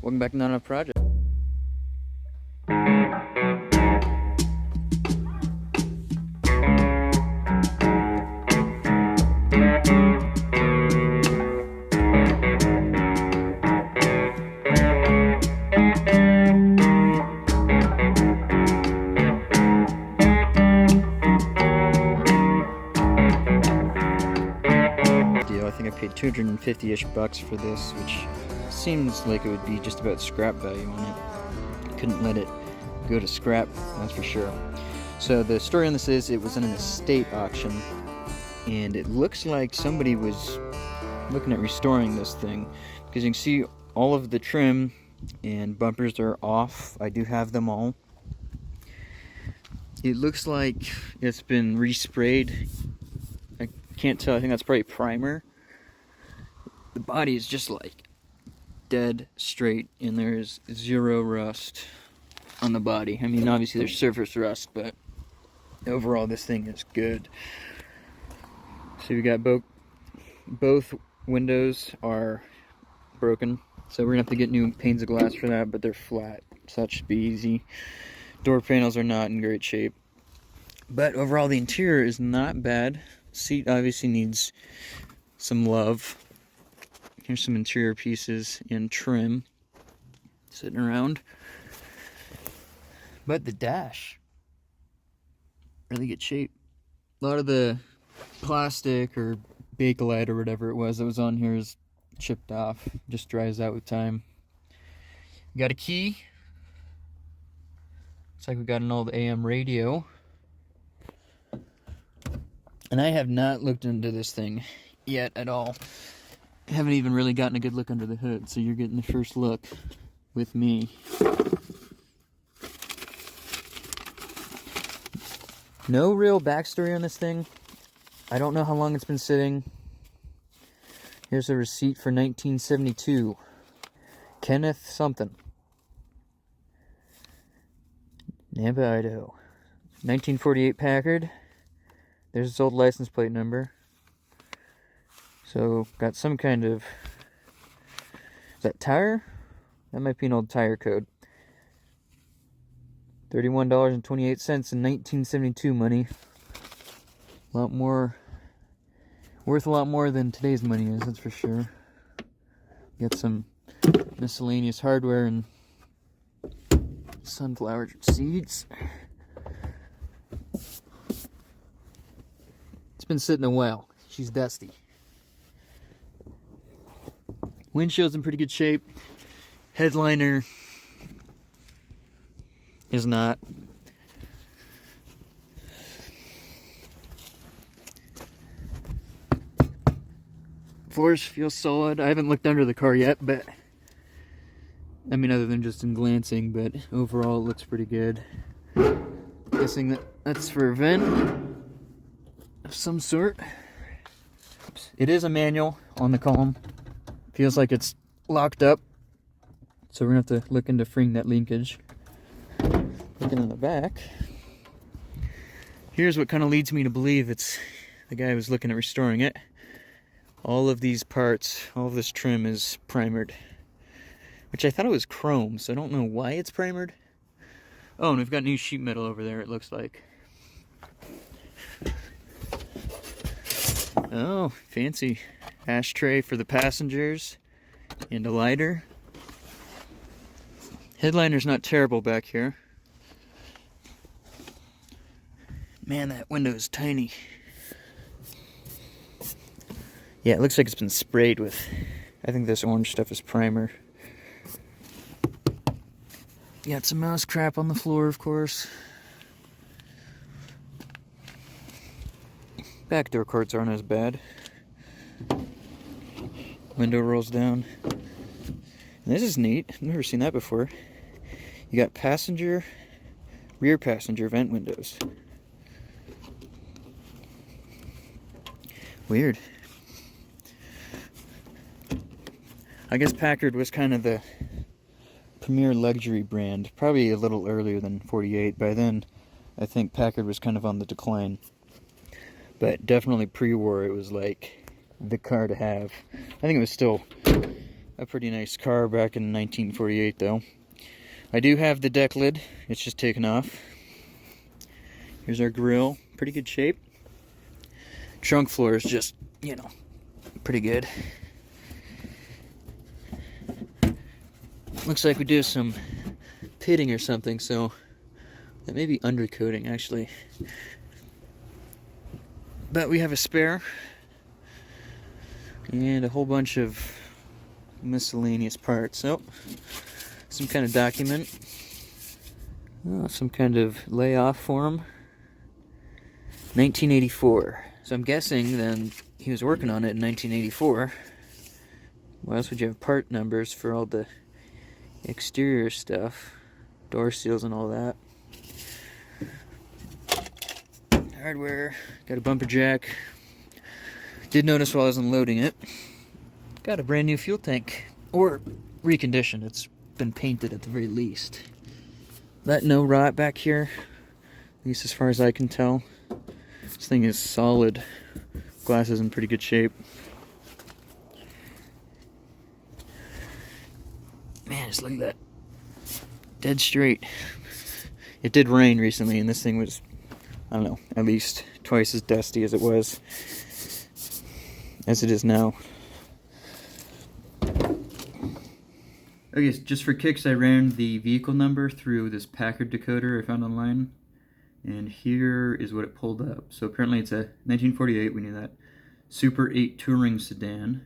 Welcome back to Not Enough Project. I think I paid 250-ish bucks for this, which seems like it would be just about scrap value on it. Couldn't let it go to scrap, that's for sure. So the story on this is, it was in an estate auction, and it looks like somebody was looking at restoring this thing, because you can see all of the trim and bumpers are off. I do have them all. It looks like it's been resprayed. I can't tell, I think that's probably primer. The body is just like dead straight, and there's zero rust on the body. I mean, obviously there's surface rust, but overall this thing is good. So we got both windows are broken, so we're gonna have to get new panes of glass for that, but they're flat, so that should be easy. Door panels are not in great shape, but overall the interior is not bad. Seat obviously needs some love. Here's some interior pieces in trim sitting around. But the dash, really good shape. A lot of the plastic or Bakelite or whatever it was that was on here is chipped off. Just dries out with time. We got a key. Looks like we got an old AM radio. And I have not looked into this thing yet at all. I haven't even really gotten a good look under the hood, so you're getting the first look with me. No real backstory on this thing. I don't know how long it's been sitting. Here's a receipt for 1972. Kenneth something. Nampa, Idaho. 1948 Packard. There's its old license plate number. So, got some kind of... Is that tire? That might be an old tire code. $31.28 in 1972 money. A lot more... Worth a lot more than today's money is, that's for sure. Got some miscellaneous hardware and sunflower seeds. It's been sitting a while. She's dusty. Windshield's in pretty good shape. Headliner is not. Floors feel solid. I haven't looked under the car yet, but I mean, other than just in glancing, but overall it looks pretty good. Guessing that's for a vent of some sort. It is a manual on the column. Feels like it's locked up, so we're gonna have to look into freeing that linkage. Looking in the back, here's what kind of leads me to believe it's the guy who was looking at restoring it. All of these parts, all of this trim is primered, which I thought it was chrome, so I don't know why it's primered. Oh, and we've got new sheet metal over there, it looks like. Oh, fancy ashtray for the passengers and a lighter. Headliner's not terrible back here. Man, that window is tiny. Yeah, it looks like it's been sprayed with, I think this orange stuff is primer. Got some mouse crap on the floor, of course. Back door cords aren't as bad. Window rolls down. And this is neat. I've never seen that before. You got passenger, rear passenger vent windows. Weird. I guess Packard was kind of the premier luxury brand. Probably a little earlier than 48. By then, I think Packard was kind of on the decline. But definitely pre-war, it was like the car to have. I think it was still a pretty nice car back in 1948 though. I do have the deck lid, it's just taken off. Here's our grill, pretty good shape. Trunk floor is just, you know, pretty good. Looks like we do some pitting or something, so that may be undercoating actually. But we have a spare and a whole bunch of miscellaneous parts. Oh, some kind of document. Oh, some kind of layoff form. 1984. So I'm guessing then he was working on it in 1984. Why else would you have part numbers for all the exterior stuff? Door seals and all that. Hardware. Got a bumper jack. Did notice while I was unloading it. Got a brand new fuel tank. Or reconditioned. It's been painted at the very least. That no rot back here. At least as far as I can tell. This thing is solid. Glass is in pretty good shape. Man, just look at that. Dead straight. It did rain recently and this thing was, I don't know, at least twice as dusty as it was. As it is now. Okay, so just for kicks, I ran the vehicle number through this Packard decoder I found online. And here is what it pulled up. So apparently it's a 1948, we knew that. Super 8 Touring Sedan.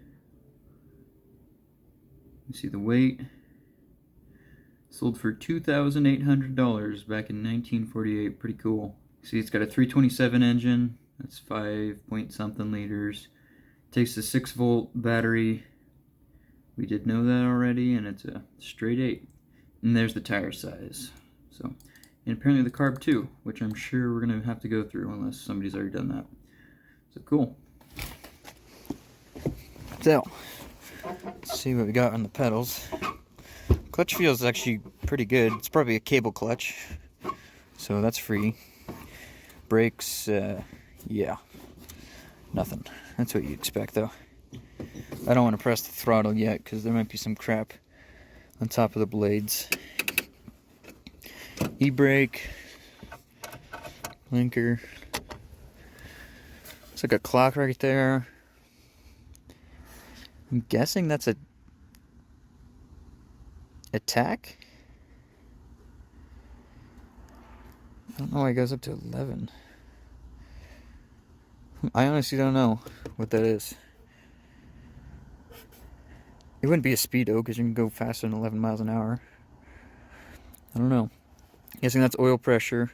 You see the weight. Sold for $2,800 back in 1948. Pretty cool. See, it's got a 327 engine. That's 5 point something liters. Takes a 6-volt battery. We did know that already, and it's a straight 8. And there's the tire size. So, and apparently the carb too, which I'm sure we're gonna have to go through unless somebody's already done that. So cool. So, let's see what we got on the pedals. Clutch feel is actually pretty good. It's probably a cable clutch, so that's free. Brakes, yeah, nothing. That's what you expect though. I don't want to press the throttle yet because there might be some crap on top of the blades. E-brake, blinker. It's like a clock right there. I'm guessing that's a attack. I don't know why it goes up to 11. I honestly don't know what that is. It wouldn't be a speedo because you can go faster than 11 miles an hour. I don't know. Guessing that's oil pressure,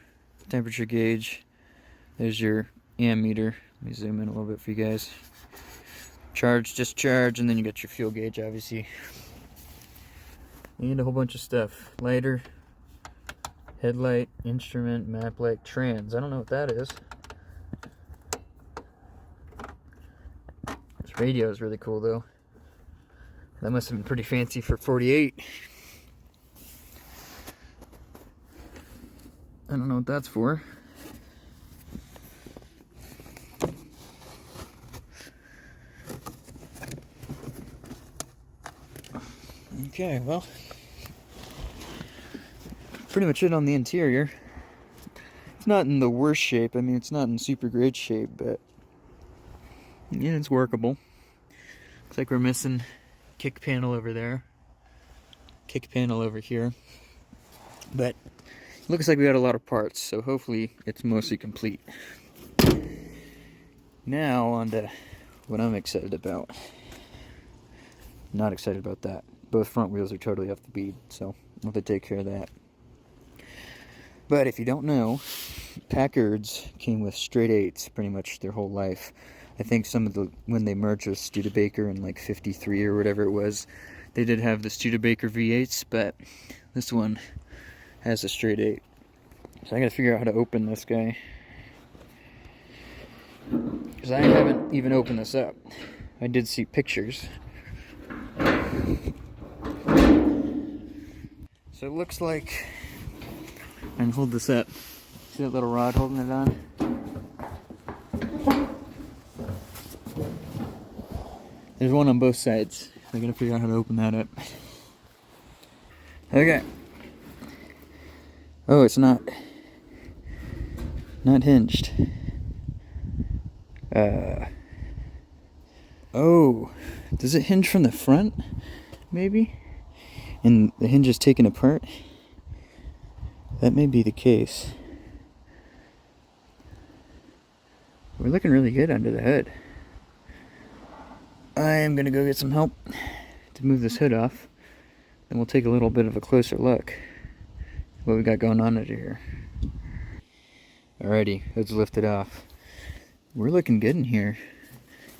temperature gauge. There's your ammeter. Let me zoom in a little bit for you guys. Charge, discharge, and then you got your fuel gauge, obviously. And a whole bunch of stuff. Lighter, headlight, instrument, map light, trans. I don't know what that is. This radio is really cool though. That must have been pretty fancy for 48. I don't know what that's for. Okay, well, pretty much it on the interior. It's not in the worst shape. I mean, it's not in super great shape, but yeah, it's workable. Looks like we're missing kick panel over there, kick panel over here, but looks like we got a lot of parts, so hopefully it's mostly complete. Now on to what I'm excited about. Not excited about that. Both front wheels are totally off the bead, so I'll have to take care of that. But if you don't know, Packards came with straight 8s pretty much their whole life. I think some of the, when they merged with Studebaker in like 53 or whatever it was, they did have the Studebaker V8s, but this one has a straight 8. So I gotta figure out how to open this guy, because I haven't even opened this up. I did see pictures. So it looks like, and hold this up. See that little rod holding it on? There's one on both sides. So I gotta figure out how to open that up. Okay. Oh, it's not hinged. Oh, does it hinge from the front? Maybe? And the hinge is taken apart? That may be the case. We're looking really good under the hood. I am gonna go get some help to move this hood off. Then we'll take a little bit of a closer look at what we got going on under here. Alrighty, hood's lifted off. We're looking good in here.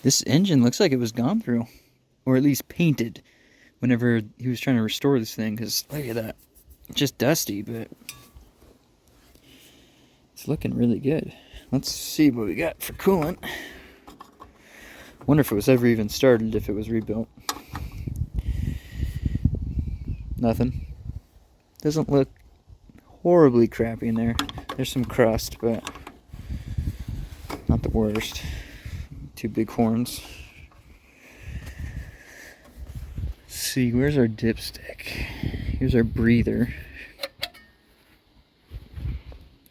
This engine looks like it was gone through, or at least painted, whenever he was trying to restore this thing, because look at that. It's just dusty, but it's looking really good. Let's see what we got for coolant. Wonder if it was ever even started, if it was rebuilt. Nothing. Doesn't look horribly crappy in there. There's some crust, but not the worst. Two big horns. Let's see, where's our dipstick? Here's our breather.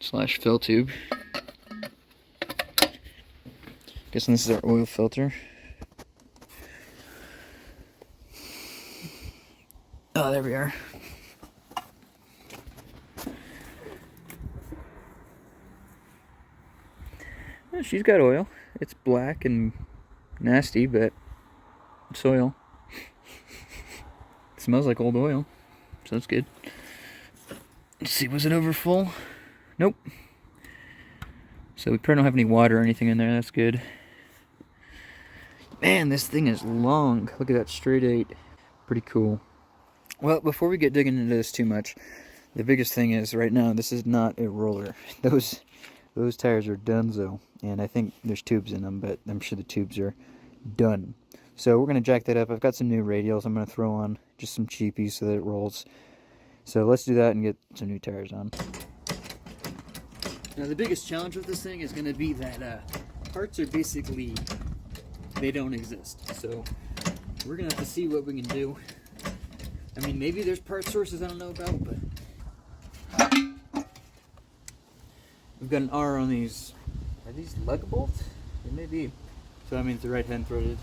/ fill tube. Guessing this is our oil filter. Oh, there we are. Well, she's got oil. It's black and nasty, but it's oil. It smells like old oil, so that's good. Let's see, was it over full? Nope. So we probably don't have any water or anything in there, that's good. Man, this thing is long. Look at that straight 8. Pretty cool. Well, before we get digging into this too much, the biggest thing is right now this is not a roller. Those tires are donezo, and I think there's tubes in them, but I'm sure the tubes are done. So we're going to jack that up. I've got some new radials I'm going to throw on, just some cheapies so that it rolls. So let's do that and get some new tires on. Now the biggest challenge with this thing is going to be that parts are basically, they don't exist. So we're going to have to see what we can do. I mean, maybe there's part sources I don't know about, but we've got an R on these. Are these lug bolts? They may be. So that means they're right-hand threaded.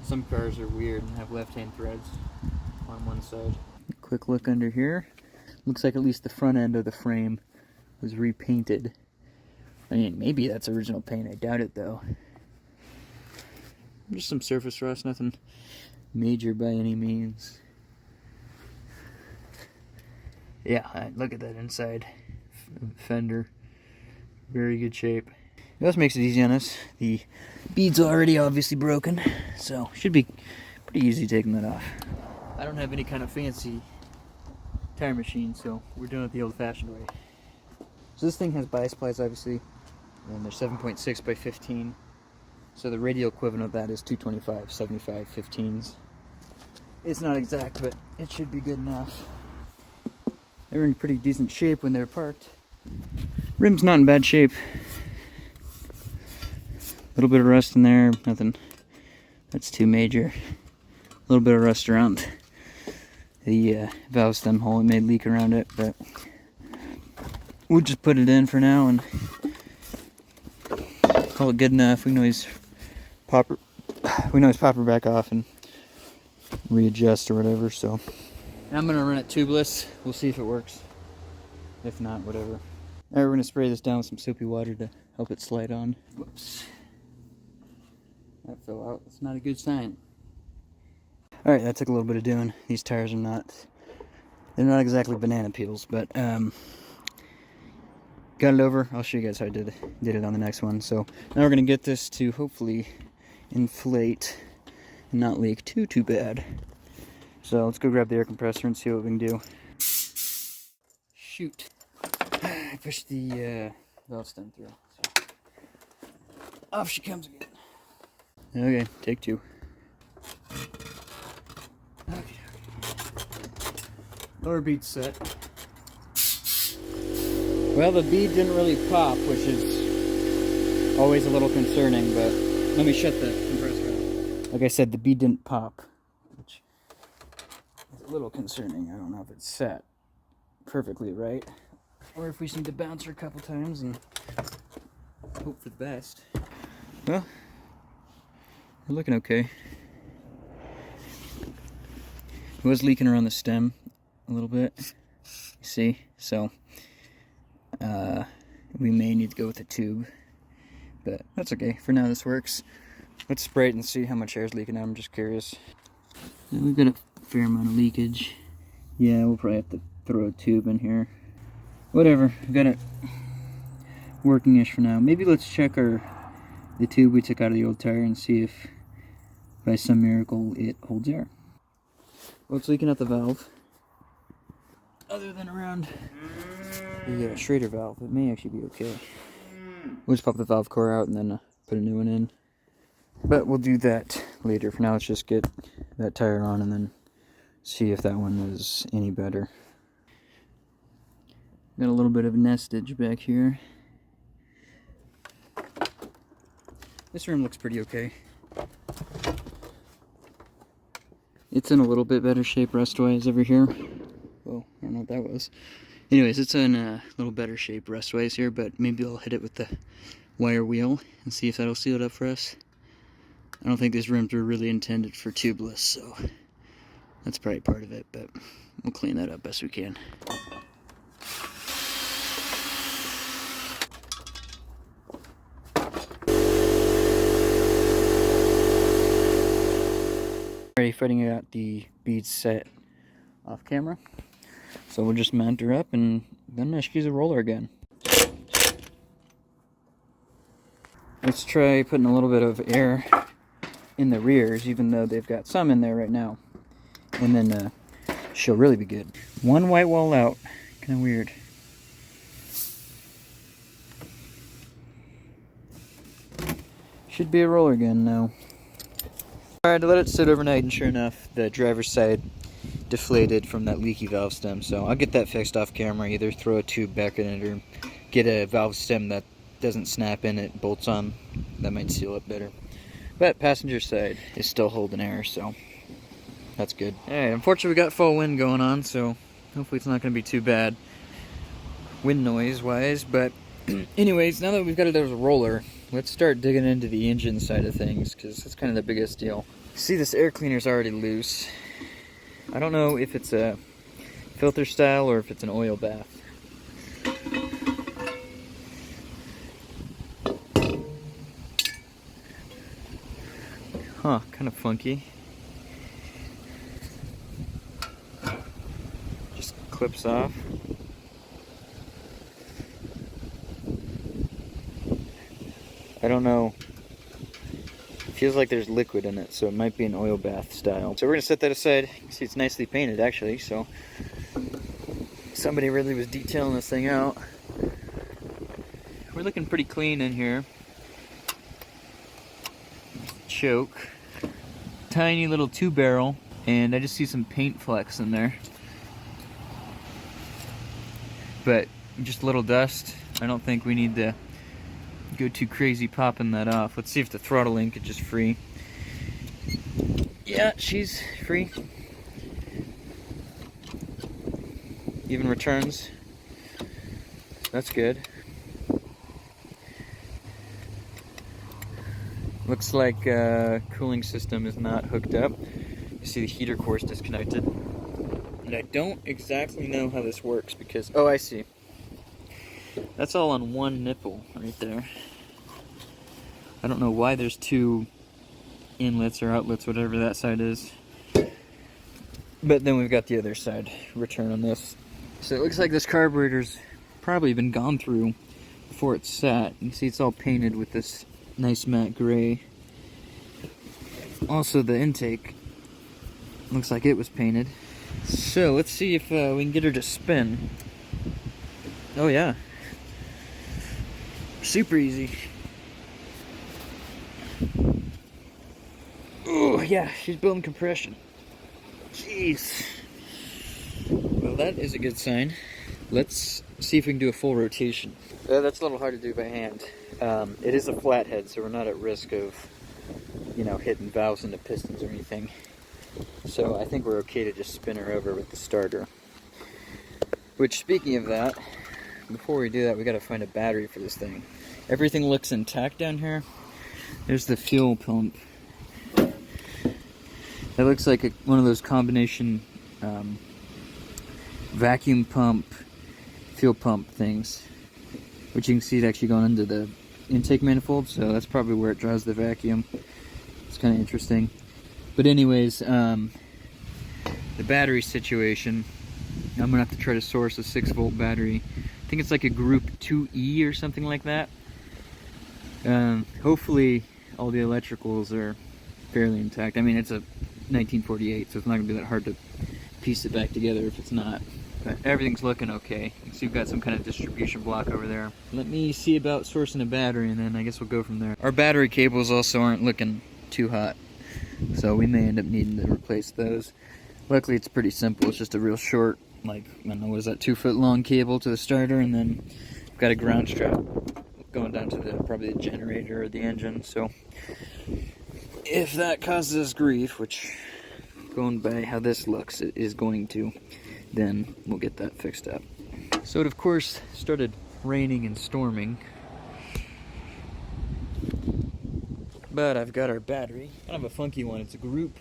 Some cars are weird and have left-hand threads on one side. Quick look under here. Looks like at least the front end of the frame was repainted. I mean, maybe that's original paint. I doubt it, though. Just some surface rust, nothing major by any means. Yeah, look at that inside fender. Very good shape. This makes it easy on us. The bead's already obviously broken, so should be pretty easy taking that off. I don't have any kind of fancy tire machine, so we're doing it the old-fashioned way. So this thing has bias plies, obviously, and they're 7.6 by 15. So the radial equivalent of that is 225, 75, 15s. It's not exact, but it should be good enough. They were in pretty decent shape when they were parked. Rim's not in bad shape. A little bit of rust in there, nothing that's too major. A little bit of rust around the valve stem hole. It may leak around it, but we'll just put it in for now and call it good enough. We can always pop her back off and readjust or whatever. So I'm gonna run it tubeless. We'll see if it works. If not, whatever. Alright, we're gonna spray this down with some soapy water to help it slide on. Whoops. That fell out. That's not a good sign. Alright, that took a little bit of doing. These tires are they're not exactly banana peels, but got it over. I'll show you guys how I did it on the next one. So now we're gonna get this to hopefully inflate and not leak too bad. So let's go grab the air compressor and see what we can do. Shoot. I pushed the valve stem through. So off she comes again. Okay, take 2. Okay. Lower bead's set. Well, the bead didn't really pop, which is always a little concerning, but let me shut the compressor off. Like I said, the bead didn't pop, little concerning. I don't know if it's set perfectly right, or if we just need to bounce her a couple times and hope for the best. Well, we're looking okay. It was leaking around the stem a little bit, you see, so we may need to go with a tube, but that's okay. For now, this works. Let's spray it and see how much air is leaking out. I'm just curious. And we've got a fair amount of leakage. Yeah, we'll probably have to throw a tube in here. Whatever, we've got it working-ish for now. Maybe let's check the tube we took out of the old tire and see if by some miracle it holds air. Well, it's leaking out the valve. Other than around the Schrader valve, it may actually be okay. We'll just pop the valve core out and then put a new one in. But we'll do that later. For now, let's just get that tire on and then see if that one was any better. Got a little bit of nestage back here. This rim looks pretty okay. It's in a little bit better shape rust-wise over here. Oh, I don't know what that was. Anyways, it's in a little better shape rust-wise here, but maybe I'll hit it with the wire wheel and see if that'll seal it up for us. I don't think these rims were really intended for tubeless, so that's probably part of it, but we'll clean that up best we can. Already finding out the beads set off camera, so we'll just mount her up and then I should use a roller again. Let's try putting a little bit of air in the rears, even though they've got some in there right now, and then she'll really be good. One white wall out, kind of weird. Should be a roller gun now. Alright, I let it sit overnight, and sure enough, the driver's side deflated from that leaky valve stem. So I'll get that fixed off camera, either throw a tube back in it or get a valve stem that doesn't snap in, it bolts on. That might seal it better. But passenger side is still holding air, so that's good. Alright, unfortunately we got fall wind going on, so hopefully it's not going to be too bad wind noise wise. But anyways, now that we've got it as a roller, let's start digging into the engine side of things, because that's kind of the biggest deal. See, this air cleaner is already loose. I don't know if it's a filter style or if it's an oil bath. Huh, kind of funky. Just clips off. I don't know. It feels like there's liquid in it, so it might be an oil bath style. So we're gonna set that aside. You can see it's nicely painted actually, so somebody really was detailing this thing out. We're looking pretty clean in here. Choke. Tiny little 2-barrel, and I just see some paint flecks in there. But just a little dust. I don't think we need to go too crazy popping that off. Let's see if the throttle linkage is free. Yeah, she's free. Even returns. That's good. Looks like cooling system is not hooked up. You see the heater core is disconnected. And I don't exactly know how this works because, oh, I see. That's all on one nipple right there. I don't know why there's two inlets or outlets, whatever that side is. But then we've got the other side return on this. So it looks like this carburetor's probably been gone through before it's sat. You can see it's all painted with this nice matte gray. Also the intake looks like it was painted. So let's see if we can get her to spin. Oh yeah. Super easy. Oh yeah, she's building compression. Jeez. Well, that is a good sign. Let's see if we can do a full rotation. That's a little hard to do by hand. It is a flathead, so we're not at risk of, you know, hitting valves into pistons or anything. So I think we're okay to just spin her over with the starter. Which, speaking of that, before we do that, we gotta find a battery for this thing. Everything looks intact down here. There's the fuel pump. That looks like one of those combination vacuum pump, fuel pump things. Which you can see it actually going into the intake manifold, so that's probably where it draws the vacuum. It's kind of interesting. But anyways, the battery situation, I'm gonna have to try to source a 6-volt battery. I think it's like a group 2E or something like that. Hopefully all the electricals are fairly intact. I mean, it's a 1948, so it's not gonna be that hard to piece it back together if it's not. But everything's looking okay. You see we've got some kind of distribution block over there. Let me see about sourcing a battery, and then I guess we'll go from there. Our battery cables also aren't looking too hot, so we may end up needing to replace those. Luckily it's pretty simple. It's just a real short, like, I don't know, what is that, 2-foot long cable to the starter, and then we've got a ground strap going down to probably the generator or the engine. So if that causes us grief, which, going by how this looks, it is going to, then we'll get that fixed up. So it of course started raining and storming, but I've got our battery. Kind of a funky one. It's a group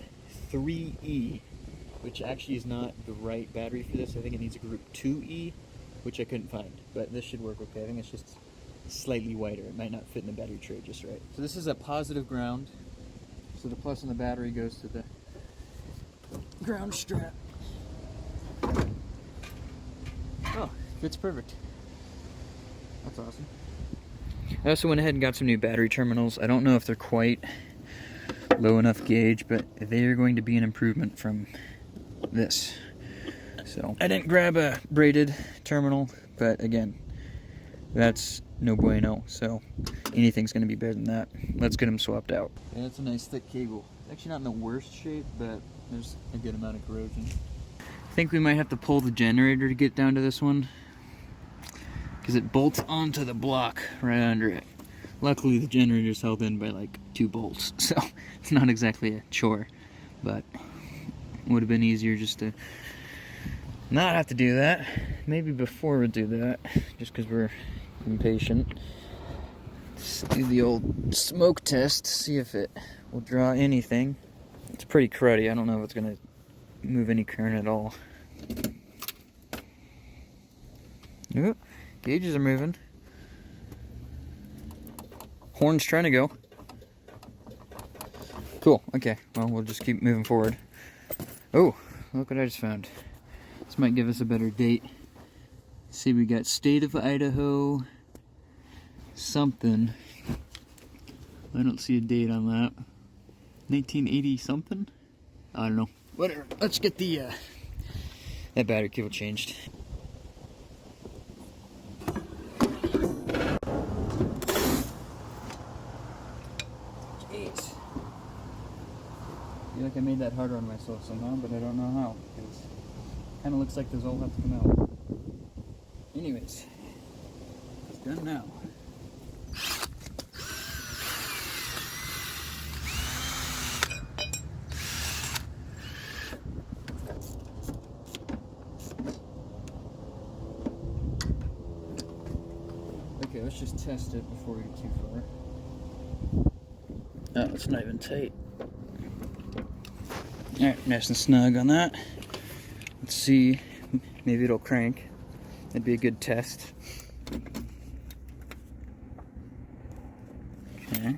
3E, which actually is not the right battery for this. I think it needs a group 2E, which I couldn't find, but this should work okay. I think it's just slightly wider. It might not fit in the battery tray just right. So this is a positive ground, so the plus on the battery goes to the ground strap. Oh, fits perfect. That's awesome. I also went ahead and got some new battery terminals. I don't know if they're quite low enough gauge, but they are going to be an improvement from this. So I didn't grab a braided terminal, but again, that's no bueno. So anything's going to be better than that. Let's get them swapped out. Yeah, that's a nice thick cable. It's actually not in the worst shape, but there's a good amount of corrosion. I think we might have to pull the generator to get down to this one, because it bolts onto the block right under it. Luckily the generator's held in by like 2 bolts, so it's not exactly a chore, but it would have been easier just to not have to do that. Maybe before we do that, just because we're impatient. Let's do the old smoke test, see if it will draw anything. It's pretty cruddy. I don't know if it's going to move any current at all. Nope. Gauges are moving. Horn's trying to go. Cool. Okay. Well, we'll just keep moving forward. Oh, look what I just found. This might give us a better date. See, we got State of Idaho something. I don't see a date on that. 1980 something? I don't know. Whatever. Let's get the that battery cable changed. Jeez. I feel like I made that harder on myself somehow, but I don't know how. Because it kind of looks like those all have to come out. Anyways, it's done now. Okay, let's just test it before we get too far. Oh, it's not even tight. Alright, nice and snug on that. Let's see, maybe it'll crank. That'd be a good test. Okay.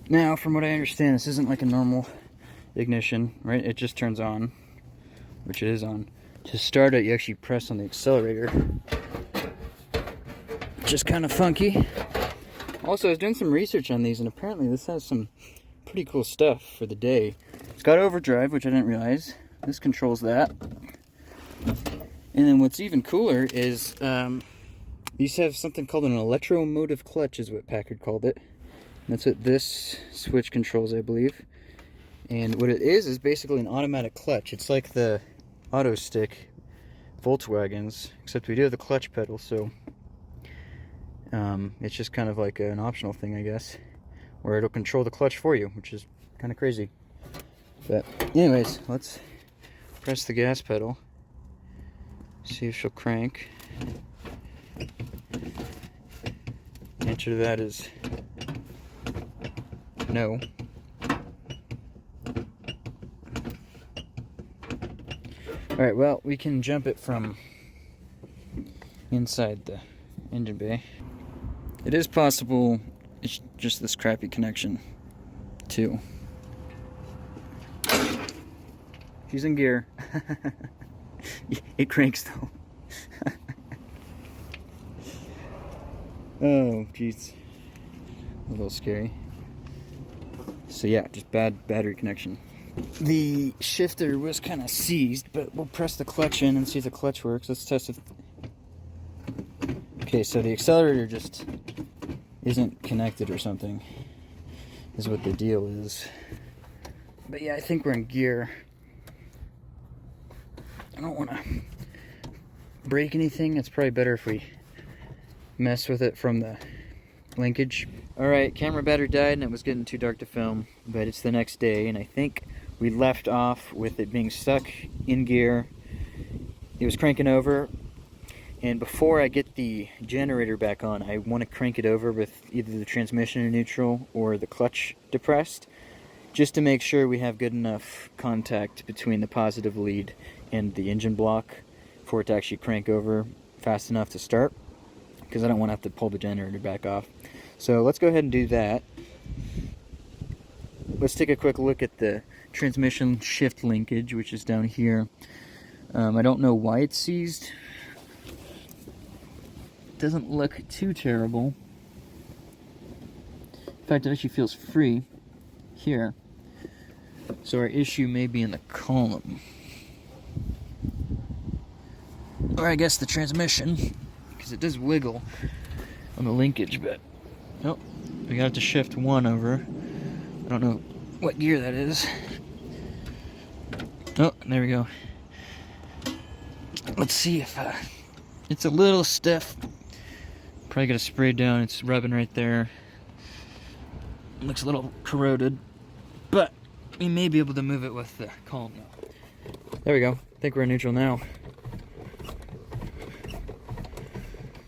Now, from what I understand, this isn't like a normal ignition, right? It just turns on, which it is on. To start it, you actually press on the accelerator. Just kind of funky. Also, I was doing some research on these, and apparently this has some pretty cool stuff for the day. It's got overdrive, which I didn't realize. This controls that. And then what's even cooler is these have something called an electromotive clutch, is what Packard called it. And that's what this switch controls, I believe. And what it is basically an automatic clutch. It's like the auto stick Volkswagens, except we do have the clutch pedal, so it's just kind of like an optional thing, I guess, where it'll control the clutch for you, which is kind of crazy. But anyways, let's press the gas pedal. See if she'll crank. The answer to that is no. Alright, well, we can jump it from inside the engine bay. It is possible it's just this crappy connection, too. She's in gear. It cranks, though. Oh, jeez. A little scary. So yeah, just bad battery connection. The shifter was kind of seized, but we'll press the clutch in and see if the clutch works. Let's test it. Okay, so the accelerator just isn't connected or something, is what the deal is. But yeah, I think we're in gear. I don't want to break anything. It's probably better if we mess with it from the linkage. Alright, camera battery died and it was getting too dark to film, but it's the next day and I think we left off with it being stuck in gear. It was cranking over, and before I get the generator back on, I want to crank it over with either the transmission in neutral or the clutch depressed, just to make sure we have good enough contact between the positive lead and the engine block for it to actually crank over fast enough to start, because I don't want to have to pull the generator back off. So let's go ahead and do that. Let's take a quick look at the transmission shift linkage, which is down here. I don't know why it's seized. It doesn't look too terrible. In fact, it actually feels free here. So our issue may be in the column. Or I guess the transmission, because it does wiggle on the linkage, but oh, we got to shift one over. I don't know what gear that is. Oh, there we go. Let's see if it's a little stiff. Probably gotta spray it down. It's rubbing right there. It looks a little corroded, but we may be able to move it with the column now. There we go. I think we're in neutral now.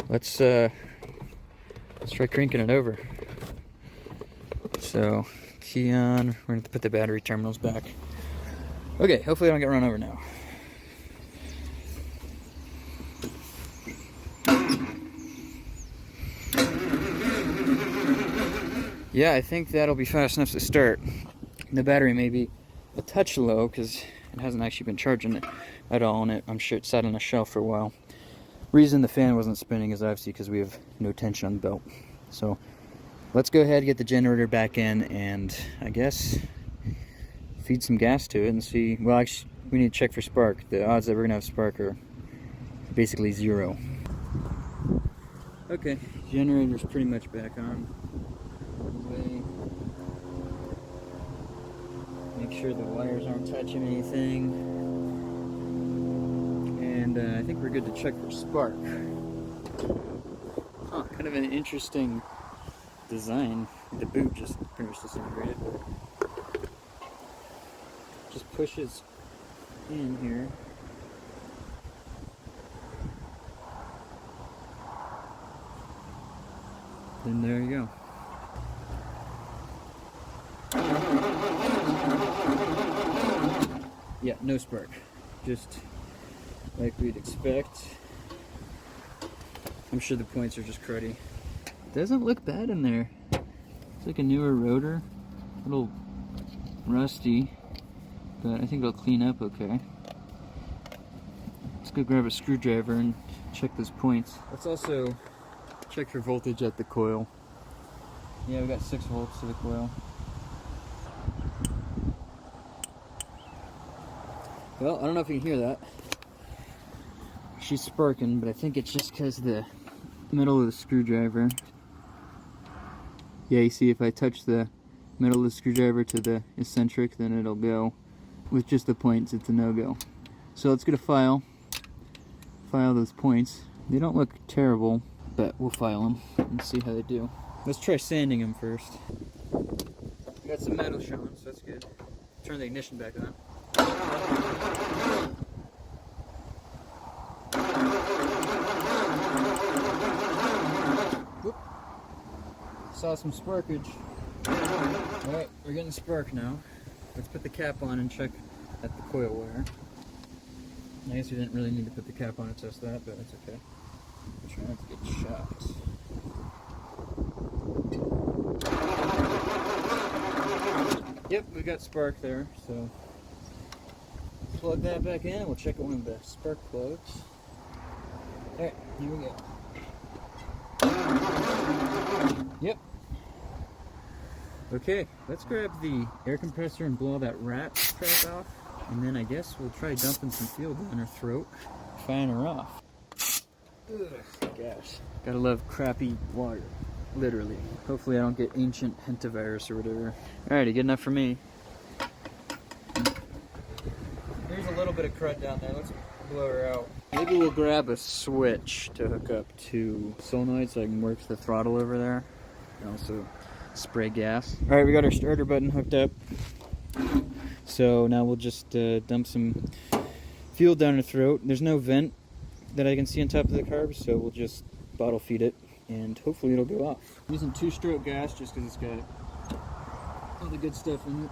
Let's try cranking it over. So, key on. We're gonna have to put the battery terminals back. Okay, hopefully I don't get run over now. Yeah, I think that'll be fast enough to start. The battery may be a touch low because it hasn't actually been charging it at all, and I'm sure it sat on a shelf for a while. Reason the fan wasn't spinning is obviously because we have no tension on the belt. So let's go ahead and get the generator back in and I guess feed some gas to it and see. Well, actually, we need to check for spark. The odds that we're gonna have spark are basically 0. Okay, generator's pretty much back on. Make sure the wires aren't touching anything. And I think we're good to check for spark. Huh, kind of an interesting design. The boot just pretty much disintegrated. Just pushes in here. Then there you go. Yeah, no spark. Just like we'd expect. I'm sure the points are just cruddy. Doesn't look bad in there. It's like a newer rotor. A little rusty, but I think it'll clean up okay. Let's go grab a screwdriver and check those points. Let's also check for voltage at the coil. Yeah, we got 6 volts to the coil. Well, I don't know if you can hear that. She's sparking, but I think it's just because the metal of the screwdriver. Yeah, you see if I touch the metal of the screwdriver to the eccentric, then it'll go. With just the points, it's a no-go. So let's get a file. File those points. They don't look terrible, but we'll file them and see how they do. Let's try sanding them first. We got some metal showing, so that's good. turn the ignition back on. Whoop. Saw some sparkage. Alright, we're getting spark now. Let's put the cap on and check at the coil wire. I guess we didn't really need to put the cap on to test that, but that's okay. I'm trying not to get shocked. Yep, we got spark there, so plug that back in and we'll check one of the spark plugs. Alright, here we go. Yep. Okay, let's grab the air compressor and blow all that rat crap off. And then I guess we'll try dumping some fuel down her throat, fan her off. Ugh, gosh. Gotta love crappy water, literally. Hopefully I don't get ancient hentavirus or whatever. Alrighty, good enough for me. There's a little bit of crud down there, let's blow her out. Maybe we'll grab a switch to hook up to solenoid so I can work the throttle over there. And also spray gas. Alright, we got our starter button hooked up. So now we'll just dump some fuel down her throat. There's no vent that I can see on top of the carb, so we'll just bottle feed it and hopefully it'll go off. I'm using 2-stroke gas just because it's got all the good stuff in it.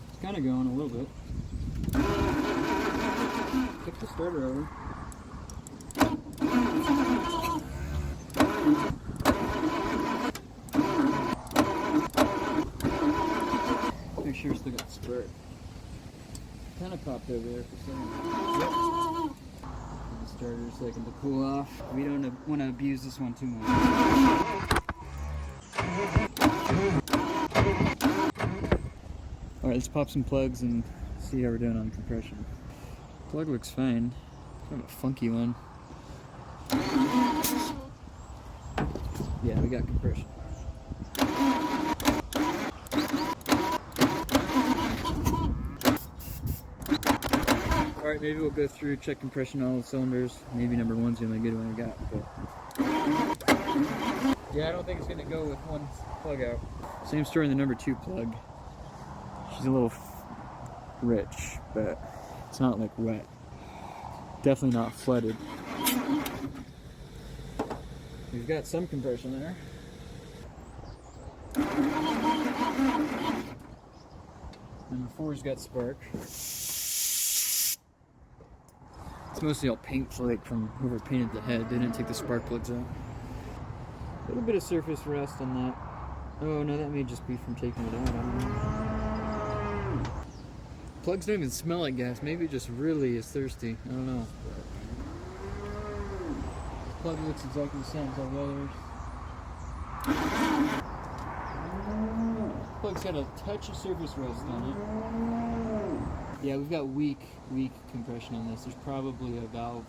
It's kind of going a little bit. Flip the starter over. Make sure it's still got spark. Kind of popped over there for some reason. Yep. The starter's taking to cool off. We don't want to abuse this one too much. Alright, let's pop some plugs and see how we're doing on compression. Plug looks fine. Kind of a funky one. Yeah, we got compression. Alright, maybe we'll go through, check compression on all the cylinders. Maybe number one's the only good one I got, but yeah, I don't think it's gonna go with one plug out. Same story in the number 2 plug. She's a little rich, but it's not like wet. Definitely not flooded. We've got some compression there. Number 4's got spark. It's mostly all paint flake from whoever painted the head. They didn't take the spark plugs out. A little bit of surface rust on that. Oh no, that may just be from taking it out. I don't know. Plugs don't even smell like gas. Maybe it just really is thirsty. I don't know. Plug looks exactly the same as all the others. Plug's got a touch of surface rust on it. Yeah, we've got weak compression on this. There's probably a valve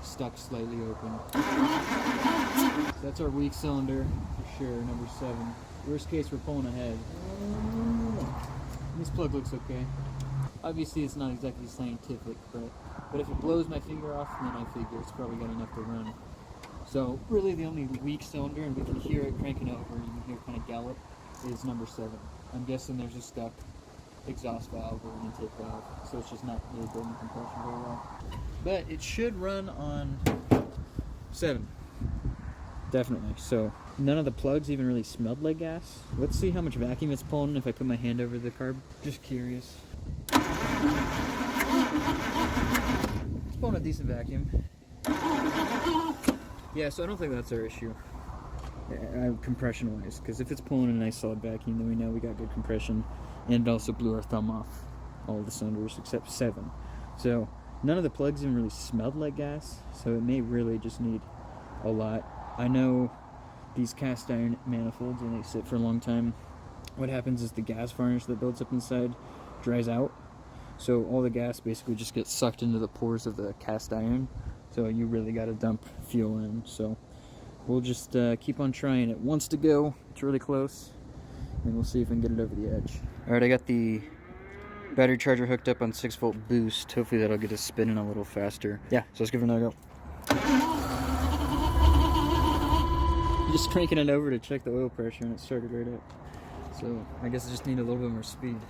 stuck slightly open. So that's our weak cylinder for sure, number 7. Worst case, we're pulling ahead. This plug looks okay. Obviously, it's not exactly scientific, but if it blows my finger off, then I figure it's probably got enough to run. So really, the only weak cylinder, and we can hear it cranking over. You can hear it kind of gallop. Is number 7. I'm guessing there's a stuck exhaust valve or an intake valve, so it's just not really building compression very well. But it should run on 7. Definitely. So none of the plugs even really smelled like gas. Let's see how much vacuum it's pulling if I put my hand over the carb. Just curious. It's pulling a decent vacuum. Yeah, so I don't think that's our issue. Compression wise, because if it's pulling a nice solid vacuum, then we know we got good compression, and it also blew our thumb off all the cylinders except 7. So none of the plugs even really smelled like gas, so it may really just need a lot. I know these cast iron manifolds, when they sit for a long time, what happens is the gas varnish that builds up inside dries out, so all the gas basically just gets sucked into the pores of the cast iron, so you really got to dump fuel in. So we'll just keep on trying. It wants to go. It's really close. And we'll see if we can get it over the edge. Alright, I got the battery charger hooked up on 6-volt boost. Hopefully that'll get us spinning a little faster. Yeah, so let's give it another go. Just cranking it over to check the oil pressure and it started right up. So I guess I just need a little bit more speed.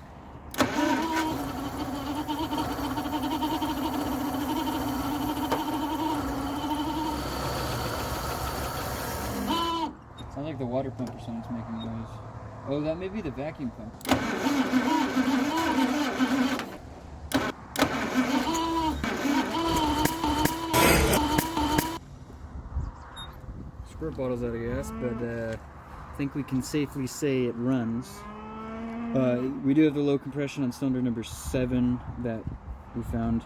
Sounds like the water pump or something's making noise. Oh, that may be the vacuum pump. Squirt bottle's out of gas, but I think we can safely say it runs. We do have the low compression on cylinder number 7 that we found.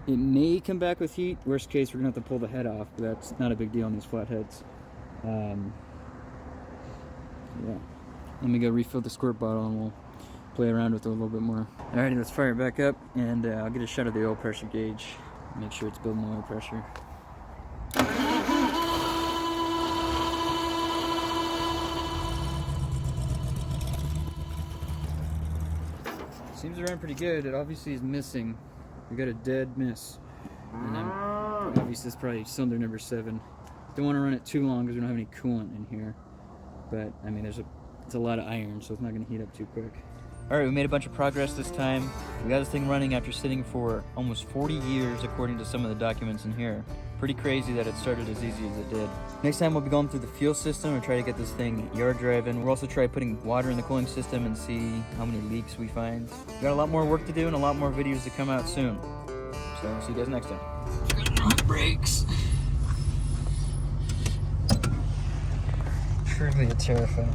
It may come back with heat. Worst case, we're gonna have to pull the head off, but that's not a big deal on these flat heads. Yeah. Let me go refill the squirt bottle and we'll play around with it a little bit more. Alrighty, let's fire it back up and I'll get a shot of the oil pressure gauge. Make sure it's building oil pressure. Seems to run pretty good. It obviously is missing. We got a dead miss. And obviously it's probably cylinder number 7. Don't want to run it too long because we don't have any coolant in here. But I mean, it's a lot of iron, so it's not going to heat up too quick. Alright, we made a bunch of progress this time. We got this thing running after sitting for almost 40 years according to some of the documents in here. Pretty crazy that it started as easy as it did. Next time we'll be going through the fuel system and try to get this thing yard driving. We'll also try putting water in the cooling system and see how many leaks we find. We got a lot more work to do and a lot more videos to come out soon. So see you guys next time. Front brakes. Truly a terrifying